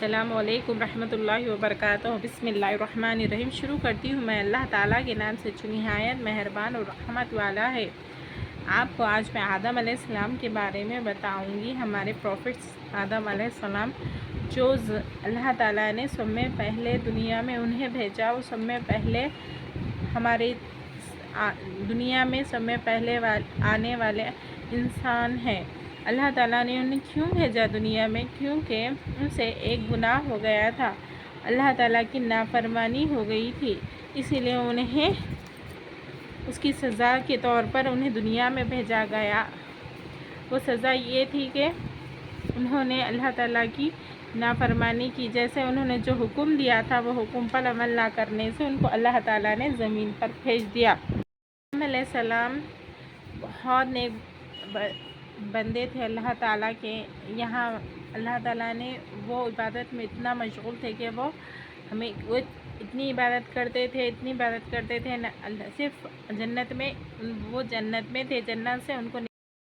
السلام علیکم رحمۃ اللہ وبرکاتہ۔ بسم اللہ الرحمن الرحیم۔ شروع کرتی ہوں میں اللہ تعالیٰ کے نام سے جو نہایت مہربان اور رحمت والا ہے۔ آپ کو آج میں آدم علیہ السلام کے بارے میں بتاؤں گی۔ ہمارے پروفٹس آدم علیہ السلام جو اللہ تعالیٰ نے سب میں پہلے دنیا میں انہیں بھیجا، وہ سب میں پہلے ہماری دنیا میں سب میں پہلے آنے والے انسان ہیں۔ اللہ تعالیٰ نے انہیں کیوں بھیجا دنیا میں؟ کیونکہ ان سے ایک گناہ ہو گیا تھا، اللہ تعالیٰ کی نافرمانی ہو گئی تھی، اسی لیے انہیں اس کی سزا کے طور پر انہیں دنیا میں بھیجا گیا۔ وہ سزا یہ تھی کہ انہوں نے اللہ تعالیٰ کی نافرمانی کی، جیسے انہوں نے جو حکم دیا تھا وہ حکم پر عمل نہ کرنے سے ان کو اللہ تعالیٰ نے زمین پر بھیج دیا۔ آدم علیہ السلام بہت نیک بندے تھے اللہ تعالیٰ کے یہاں۔ اللہ تعالیٰ نے وہ عبادت میں اتنا مشغول تھے کہ وہ اتنی عبادت کرتے تھے صرف جنت میں، وہ جنت میں تھے، جنت سے ان کو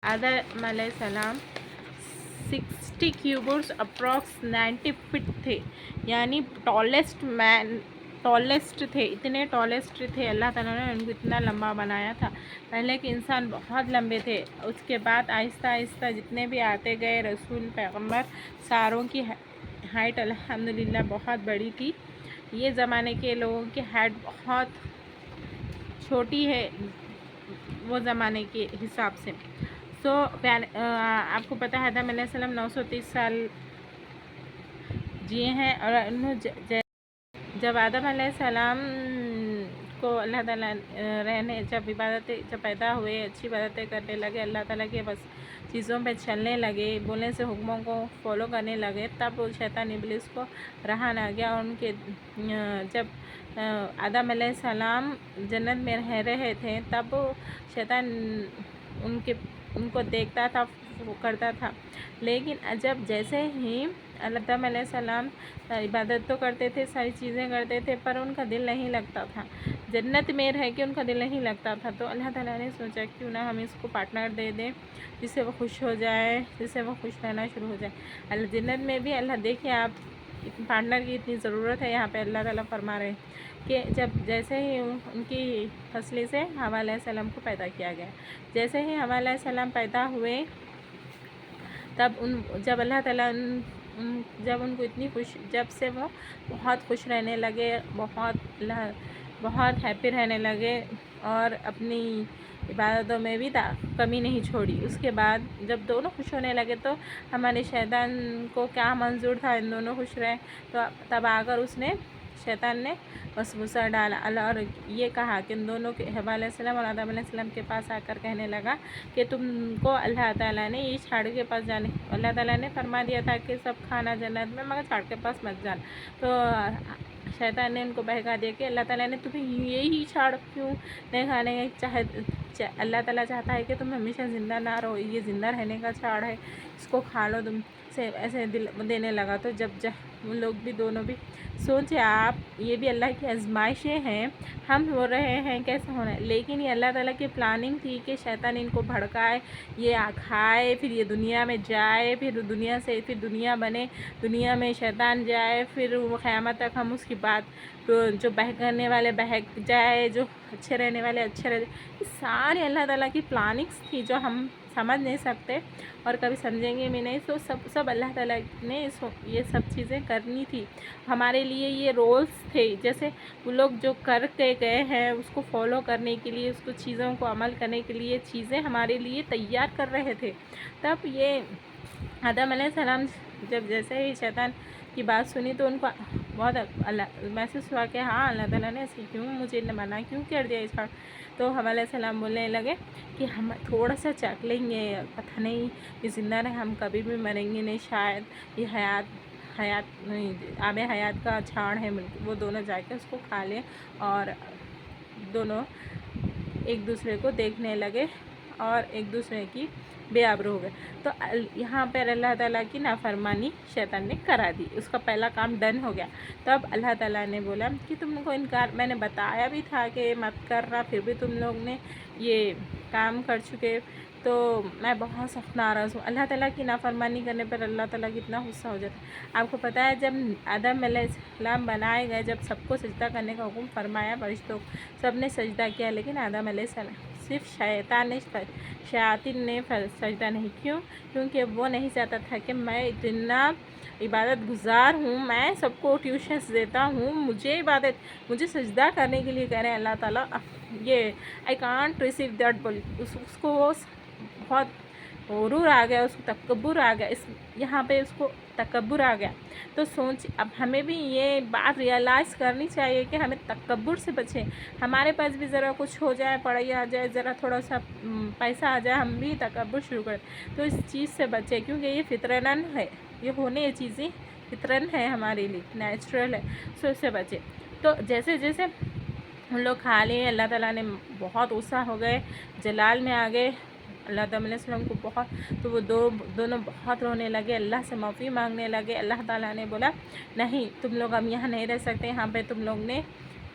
آدم علیہ السلام 60 کیوبٹس اپروکس 90 فٹ تھے، یعنی ٹالسٹ تھے، اتنے ٹالسٹ تھے۔ اللہ تعالیٰ نے ان کو اتنا لمبا بنایا تھا۔ پہلے کے انسان بہت لمبے تھے، اس کے بعد آہستہ آہستہ جتنے بھی آتے گئے رسول پیغمبر، ساروں کی ہائٹ الحمدللہ بہت بڑی تھی۔ یہ زمانے کے لوگوں کی ہائٹ بہت چھوٹی ہے وہ زمانے کے حساب سے۔ آپ کو پتہ ہے آدم علیہ السلام 930 سال جیے ہیں، اور جب آدم علیہ السلام کو اللہ تعالیٰ جب پیدا ہوئے، اچھی عبادتیں کرنے لگے، اللہ تعالیٰ کے بس چیزوں پہ چلنے لگے، بولنے سے حکموں کو فالو کرنے لگے، تب شیطان ابلیس کو رہا نہ گیا۔ اور جب آدم علیہ السلام جنت میں رہ رہے تھے، تب شیطان ان کو دیکھتا تھا، وہ کرتا تھا، لیکن جیسے ہی آدم علیہ السلام عبادت تو کرتے تھے، ساری چیزیں کرتے تھے، پر ان کا دل نہیں لگتا تھا، جنت میں رہ کے ان کا دل نہیں لگتا تھا، تو اللہ تعالیٰ نے سوچا کیوں نہ ہم اس کو پارٹنر دے دیں جس سے وہ خوش ہو جائے، جس سے وہ خوش رہنا شروع ہو جائے۔ جنت میں بھی اللہ دیکھیں، آپ پارٹنر کی اتنی ضرورت ہے، یہاں پہ اللہ تعالیٰ فرما رہے ہیں کہ جیسے ہی ان کی فصلے سے حوا علیہ السلام کو پیدا کیا گیا، جیسے ہی حوا علیہ السلام پیدا ہوئے، تب جب اللہ تعالیٰ جب ان کو جب سے وہ بہت خوش رہنے لگے، بہت ہیپی رہنے لگے، اور اپنی عبادتوں میں بھی کمی نہیں چھوڑی۔ اس کے بعد جب دونوں خوش ہونے لگے تو ہمارے شیطان کو کیا منظور تھا ان دونوں خوش رہے، تو تب آ کر شیطان نے وسوسہ ڈالا اور یہ کہا کہ ان دونوں کے حوا علیہ السلام اور آدم علیہ السلام کے پاس آ کر کہنے لگا کہ تم کو اللہ تعالیٰ نے یہ جھاڑ کے پاس جانے، اللہ تعالیٰ نے فرما دیا تھا کہ سب کھانا جنت میں، مگر جھاڑ کے پاس مت جانا۔ تو شیطان نے ان کو بہکا دیا کہ اللہ تعالیٰ نے تمہیں یہی جھاڑ کیوں نہیں کھانے کا، اللہ تعالیٰ چاہتا ہے کہ تم ہمیشہ زندہ نہ رہو، یہ زندہ رہنے کا جھاڑ ہے، اس کو کھا لو تم سے، ایسے دل دینے لگا۔ تو جب ان لوگ بھی دونوں بھی سوچے، آپ یہ بھی اللہ کی آزمائشیں ہیں، ہم ہو رہے ہیں کیسے ہونا ہے، لیکن یہ اللہ تعالیٰ کی پلاننگ تھی کہ شیطان ان کو بھڑکائے، یہ کھائے، پھر یہ دنیا میں جائے، پھر دنیا بنے، دنیا میں شیطان جائے، پھر قیامت تک ہم اس کی بات جو بہکنے والے بہک جائے، جو اچھے رہنے والے اچھے رہے، یہ سارے اللہ تعالیٰ کی پلاننگس تھی جو ہم سمجھ نہیں سکتے اور کبھی سمجھیں گے بھی نہیں۔ تو سب اللہ تعالیٰ نے یہ سب چیزیں کرنی تھی ہمارے لیے، یہ رولز تھے، جیسے وہ لوگ جو کر کے گئے ہیں اس کو فالو کرنے کے لیے، اس کو چیزوں کو عمل کرنے کے لیے چیزیں ہمارے لیے تیار کر رہے تھے۔ تب یہ آدم علیہ السلام جیسے ہی شیطان کی بات سنی تو ان کو بہت محسوس ہوا کہ ہاں اللہ تعالیٰ نے ایسے کیوں مجھے منع کیوں کر دیا اس بار۔ تو حوا علیہ السلام بولنے لگے کہ ہم تھوڑا سا چکھ لیں گے، پتہ نہیں یہ زندہ رہے، ہم کبھی بھی مریں گے نہیں، شاید یہ آب حیات کا جھاڑ ہے، وہ دونوں جا کے اس کو کھا لیں، اور دونوں ایک دوسرے کو دیکھنے لگے اور ایک دوسرے کی بے آبرو ہو گئے۔ تو یہاں پر اللہ تعالیٰ کی نافرمانی شیطان نے کرا دی، اس کا پہلا کام ڈن ہو گیا۔ تب اللہ تعالیٰ نے بولا کہ تم کو انکار، میں نے بتایا بھی تھا کہ مت کرنا، پھر بھی تم لوگ نے یہ کام کر چکے، تو میں بہت سخت ناراض ہوں۔ اللہ تعالیٰ کی نافرمانی کرنے پر اللہ تعالیٰ کتنا غصہ ہو جاتا ہے۔ آپ کو پتہ ہے جب آدم علیہ السلام بنائے گئے، جب سب کو سجدہ کرنے کا حکم فرمایا فرشتوں سب نے سجدہ کیا، لیکن آدم علیہ السلام صرف شیاطین نے سجدہ نہیں، کیونکہ وہ نہیں چاہتا تھا کہ میں اتنا عبادت گزار ہوں، میں سب کو ٹیوشنس دیتا ہوں، مجھے سجدہ کرنے کے لیے کہہ رہے ہیں اللہ تعالیٰ، یہ آئی کانٹ ریسیو دیٹ بول، اس کو وہ بہت غرور آ گیا، اس کو تکبر آ گیا، یہاں پہ اس کو تکبر آ گیا۔ تو اب ہمیں بھی یہ بات ریئلائز کرنی چاہیے کہ ہمیں تکبر سے بچیں۔ ہمارے پاس بھی ذرا کچھ ہو جائے، پڑھائی آ جائے، ذرا تھوڑا سا پیسہ آ جائے، ہم بھی تکبر شروع کریں، تو اس چیز سے بچیں، کیونکہ یہ فطرتاً ہے، یہ ہونے چیزیں فطرتاً ہے ہمارے لیے، نیچرل ہے، سو اس سے بچیں۔ تو جیسے ہم لوگ کھا لیے، اللہ تعالیٰ نے بہت غصہ ہو گئے، جلال میں آ گئے اللہ تعالیٰ علیہ السلام کو بہت، تو وہ دونوں بہت رونے لگے، اللہ سے معافی مانگنے لگے۔ اللہ تعالیٰ نے بولا نہیں، تم لوگ اب یہاں نہیں رہ سکتے، یہاں پہ تم لوگ نے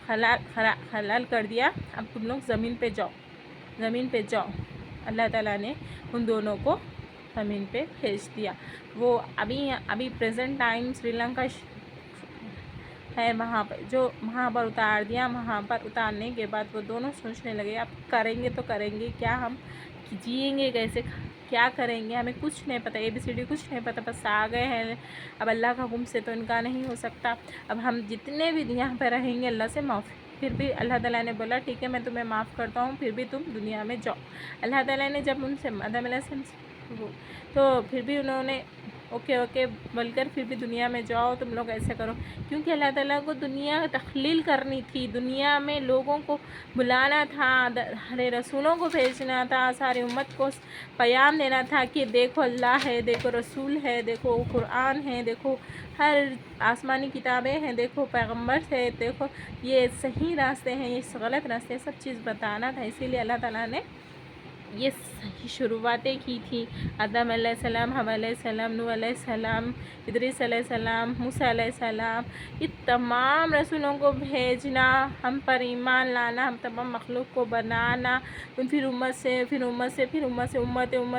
حلال کر دیا، اب تم لوگ زمین پہ جاؤ۔ اللہ تعالیٰ نے ان دونوں کو زمین پہ بھیج دیا۔ وہ ابھی پریزنٹ ٹائم سری لنکا ہے، وہاں پر اتار دیا۔ وہاں پر اتارنے کے بعد وہ دونوں سوچنے لگے اب کریں گے تو کریں گے کیا، ہم جئیں گے کیسے، کیا کریں گے، ہمیں کچھ نہیں پتہ، ABCD کچھ نہیں پتہ، بس آ گئے ہیں، اب اللہ کا حکم سے تو انکار نہیں ہو سکتا، اب ہم جتنے بھی یہاں پہ رہیں گے اللہ سے معافی۔ پھر بھی اللہ تعالیٰ نے بولا ٹھیک ہے میں تمہیں معاف کرتا ہوں، پھر بھی تم دنیا میں جاؤ۔ اللہ تعالیٰ نے جب ان سے آدم علیہ السلام تو پھر بھی انہوں نے اوکے بول کر پھر بھی دنیا میں جاؤ، تم لوگ ایسے کرو، کیونکہ اللہ تعالیٰ کو دنیا تخلیل کرنی تھی، دنیا میں لوگوں کو بلانا تھا، ہر رسولوں کو بھیجنا تھا، ساری امت کو پیام دینا تھا کہ دیکھو اللہ ہے، دیکھو رسول ہے، دیکھو قرآن ہے، دیکھو ہر آسمانی کتابیں ہیں، دیکھو پیغمبر ہے، دیکھو یہ صحیح راستے ہیں، یہ غلط راستے ہیں، سب چیز بتانا تھا۔ اسی لیے اللہ تعالیٰ نے یہ صحیح شروعاتیں کی تھی، آدم علیہ السلام، حوا علیہ السلام، نوح علیہ السلام، ادریس علیہ السلام، موسیٰ علیہ السلام، یہ تمام رسولوں کو بھیجنا، ہم پر ایمان لانا، ہم تمام مخلوق کو بنانا، پھر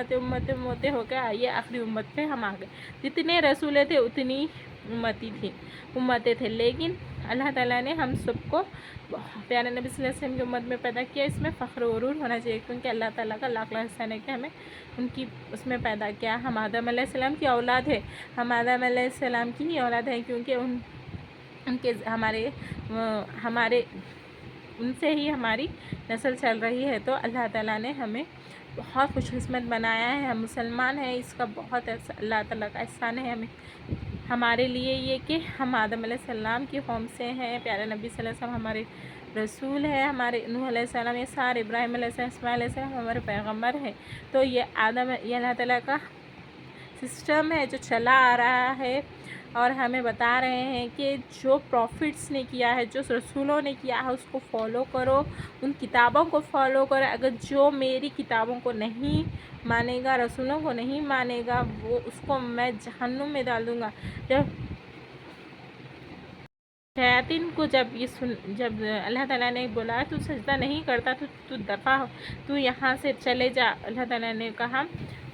امت ہو کے آئیے آخری امت پہ ہم آ گئے۔ جتنے رسولے تھے اتنی امتیں تھے، لیکن اللہ تعالیٰ نے ہم سب کو پیارے نبی صلی اللہ علیہ وسلم کی امت میں پیدا کیا۔ اس میں فخر و غرور ہونا چاہیے، کیونکہ اللہ تعالیٰ کا لاکھ احسان ہے کہ ہمیں ان کی اس میں پیدا کیا۔ ہم آدم علیہ السلام کی اولاد ہے، ہم آدم علیہ السلام کی ہی اولاد ہیں، کیونکہ ان کے ہمارے ان سے ہی ہماری نسل چل رہی ہے۔ تو اللہ تعالیٰ نے ہمیں بہت خوش قسمت بنایا ہے، ہم مسلمان ہیں، اس کا بہت اللہ تعالیٰ کا احسان ہے ہمارے لیے یہ کہ ہم آدم علیہ السلام کی قوم سے ہیں، پیارے نبی صلی اللہ علیہ وسلم ہمارے رسول ہے، ہمارے نوح علیہ السلام، یہ سارے ابراہیم علیہ السلام، اسماعیل علیہ السلام ہمارے پیغمبر ہیں۔ تو یہ اللہ تعالیٰ کا سسٹم ہے جو چلا آ رہا ہے، اور ہمیں بتا رہے ہیں کہ جو پروفٹس نے کیا ہے، جو رسولوں نے کیا ہے، اس کو فالو کرو، ان کتابوں کو فالو کرو۔ اگر جو میری کتابوں کو نہیں مانے گا، رسولوں کو نہیں مانے گا، وہ اس کو میں جہنم میں ڈال دوں گا۔ شیاطین کو جب اللہ تعالیٰ نے بولا تو سجدہ نہیں کرتا تو دفع ہو، تو یہاں سے چلے جا، اللہ تعالیٰ نے کہا،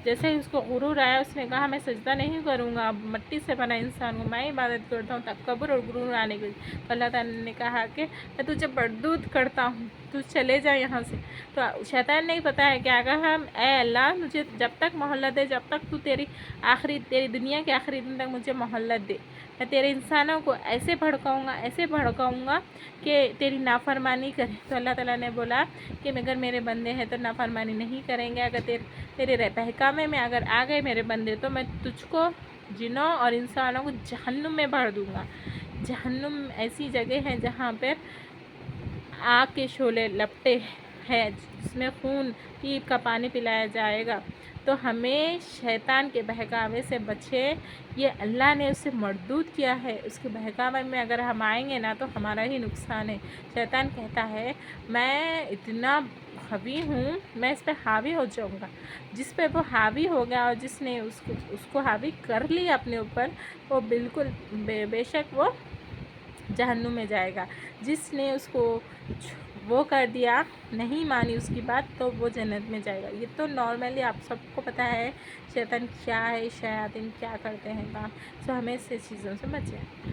جیسے ہی اس کو غرور آیا اس نے کہا میں سجدہ نہیں کروں گا، مٹی سے بنا انسان ہوں، میں عبادت کرتا ہوں، تکبر اور غرور آنے کے لیے تو اللہ تعالیٰ نے کہا کہ میں تجھے مردود کرتا ہوں، تو چلے جا یہاں سے۔ تو شیطان نہیں پتہ ہے کیا کہا، اے اللہ مجھے جب تک مہلت دے، جب تک تو تیری دنیا کے آخری دن تک مجھے مہلت دے، میں تیرے انسانوں کو ایسے بھڑکاؤں گا کہ تیری نافرمانی کرے۔ تو اللہ تعالیٰ نے بولا کہ اگر میرے بندے ہیں تو نافرمانی نہیں کریں گے، اگر تیرے بہکاوے میں اگر آ گئے میرے بندے تو میں تجھ کو، جنوں اور انسانوں کو جہنم میں بھر دوں گا۔ جہنم ایسی جگہ ہے جہاں پر آگ کے شعلے لپٹے ہیں، جس میں خون پیپ کا پانی پلایا جائے گا۔ تو ہمیں شیطان کے بہکاوے سے بچے، یہ اللہ نے اسے مردود کیا ہے، اس کے بہکاوے میں اگر ہم آئیں گے نا تو ہمارا ہی نقصان ہے۔ شیطان کہتا ہے میں اتنا حاوی ہوں، میں اس پہ حاوی ہو جاؤں گا۔ جس پہ وہ حاوی ہو گیا اور جس نے اس کو حاوی کر لیا اپنے اوپر، وہ بالکل بے شک وہ جہنم میں جائے گا۔ جس نے اس کو وہ کر دیا، نہیں مانی اس کی بات، تو وہ جنت میں جائے گا۔ یہ تو نارملی آپ سب کو پتہ ہے شیطان کیا ہے، شیاطین کیا کرتے ہیں کام، سو ہمیں اس سے چیزوں سے بچیں۔